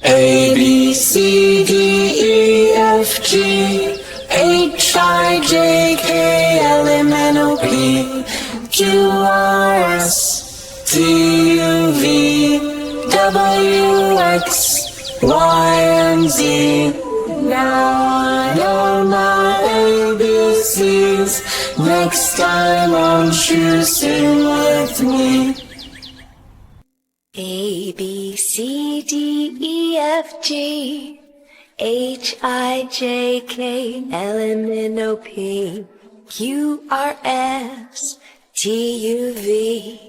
A, B, C, D, E, F, G, H, I, J, K, L, M, N, O, P, Q, R, S, T, U, V, W, X, Y, and Z. Now I know my ABCs. Next time won't you sing with me? A, B, C, D, E, F, G, H, I, J, K, L, M, N, O, P, Q, R, S, T, U, V,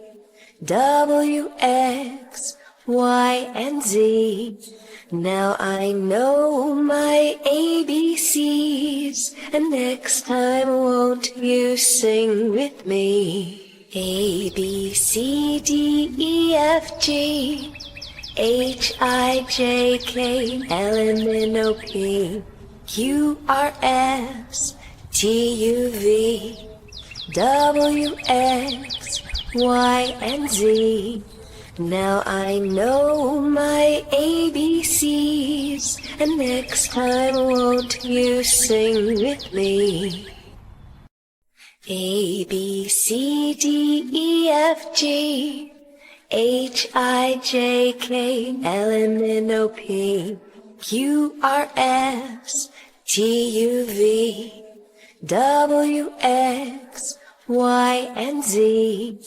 W, X, Y, and Z. Now I know my ABCs, and next time won't you sing with me? A, B, C, D, E, F, G, H, I, J, K, L, M, N, O, P, Q, R, S, T, U, V, W, X, Y, and Z. Now I know my ABCs, and next time won't you sing with me? A, B, C, D, E, F, G, H, I, J, K, L, M, N, O, P, Q, R, S, T, U, V, W, X, Y, and Z.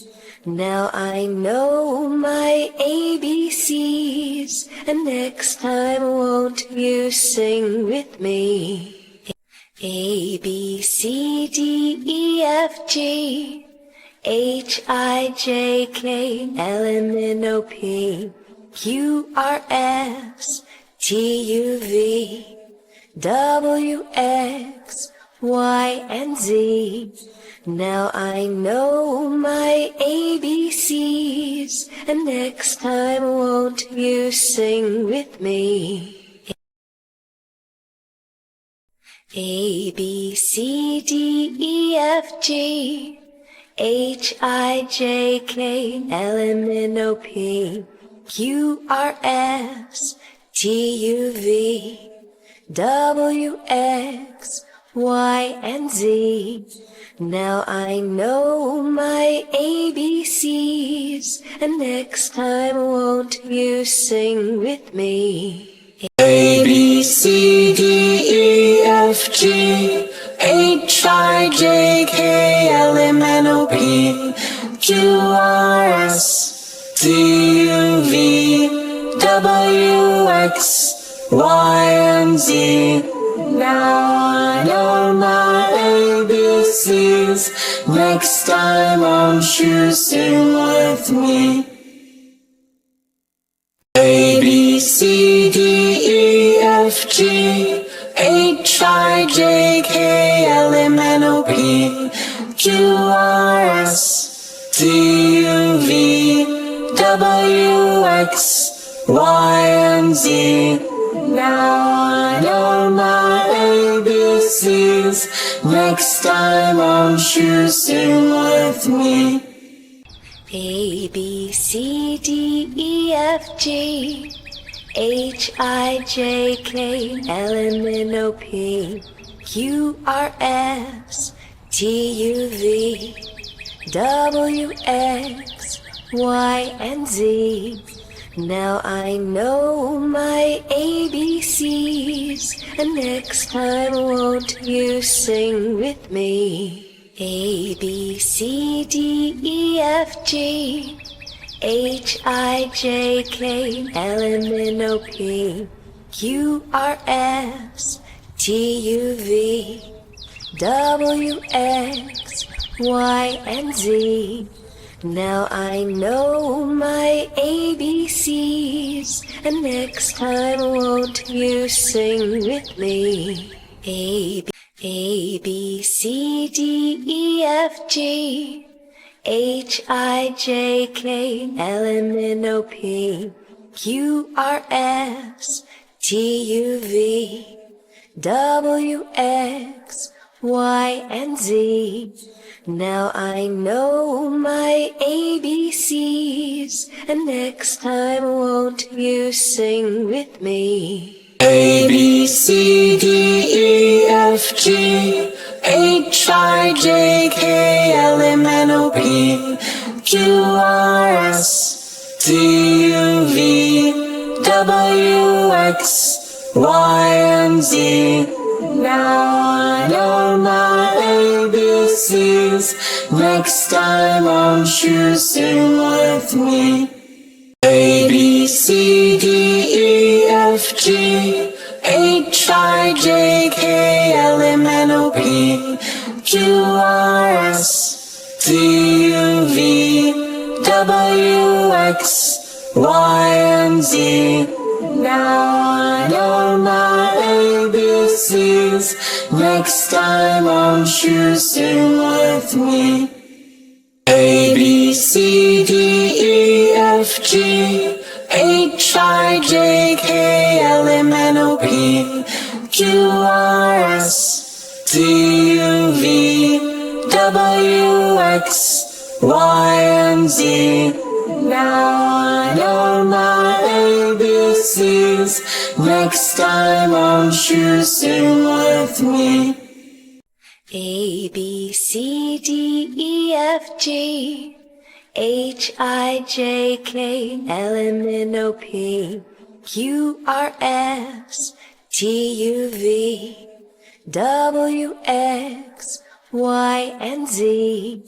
Now I know my ABCs, and next time won't you sing with me? A, B, C, D, E, F, G, H, I, J, K, L, M, N, O, P, Q, R, S, T, U, V, W, X, Y, and Z. Now I know my ABCs, and next time won't you sing with me? A, B, C, D, E, F, G, H, I, J, K, L, M, N, O, P, Q, R, S, T, U, V, W, X, Y, and Z. Now I know my ABCs, and next time won't you sing with me? A, B, C, D, E, F, G, H, I, J, K, L, M, N, O, P, Q, R, S, T, U, V, W, X, Y, and Z. Now I know my ABCs. Next time won't you sing with me? A, B, C, D, E, F, G, H, I, J, K, L, M, N, O, P, Q, R, S, T, U, V, W, X, Y, and Z. Now I know my ABCs. Next time won't you sing with me? A, B, C, D, E, F, G, H, I, J, K, L, M, N, O, P, Q, R, S, T, U, V, W, X, Y, and Z. Now I know my ABCs, and next time won't you sing with me? A, B, C, D, E, F, G, H, I, J, K, L, M, N, O, P, Q, R, S, T, U, V, W, X, Y, and Z. Now I know my ABCs, and next time won't you sing with me? A, B, C, D, E, F, G, H, I, J, K, L, M, N, O, P, Q, R, S, T, U, V, W, X, Y, and Z. Now I know my ABCs, and next time won't you sing with me? A, B, C, D, E, F, G, H, I, J, K, L, M, N, O, P, Q, R, S, T, U, V, W, X, Y, and Z. Now I know my ABCs. Next time won't you sing with me? A, B, C, D, E, F, G, H, I, J, K, L, M, N, O, P, Q, R, S, T, U, V, W, X, Y, and Z. Now I know my ABCs. Next time won't you sing with me? A, B, C, D, E, F, G, H, I, J, K, L, M, N, O, P, Q, R, S, T, U, V, W, X, Y, and Z. Now I know my ABCs. Next time won't you sing with me? A, B, C, D, E, F, G, H, I, J, K, L, M, N, O, P, Q, R, S, T, U, V, W, X, Y, and Z.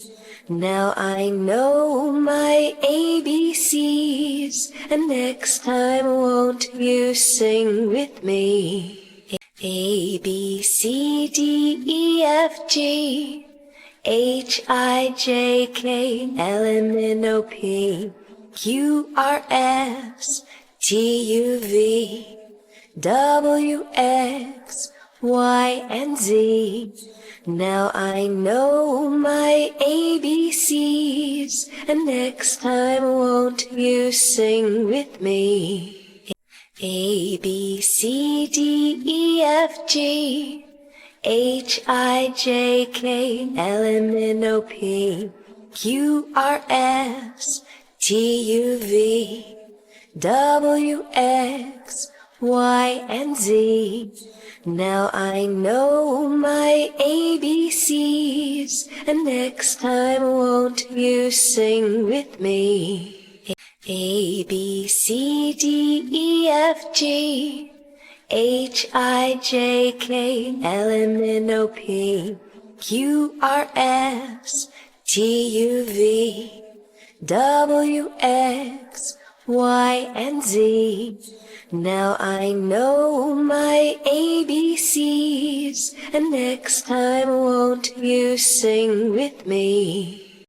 Now I know my ABCs, and next time won't you sing with me? A, B, C, D, E, F, G, H, I, J, K, L, M, N, O, P, Q, R, S, T, U, V, W, X, Y, and Z. Now I know my ABCs, and next time won't you sing with me? A, B, C, D, E, F, G, H, I, J, K, L, M, N, O, P, Q, R, S, T, U, V, W, X, Y, and Z. Now I know my ABCs, and next time won't you sing with me? A, B, C, D, E, F, G, H, I, J, K, L, M, N, O, P, Q, R, S, T, U, V, W, X, Y, and Z. Now I know my ABCs, and next time won't you sing with me?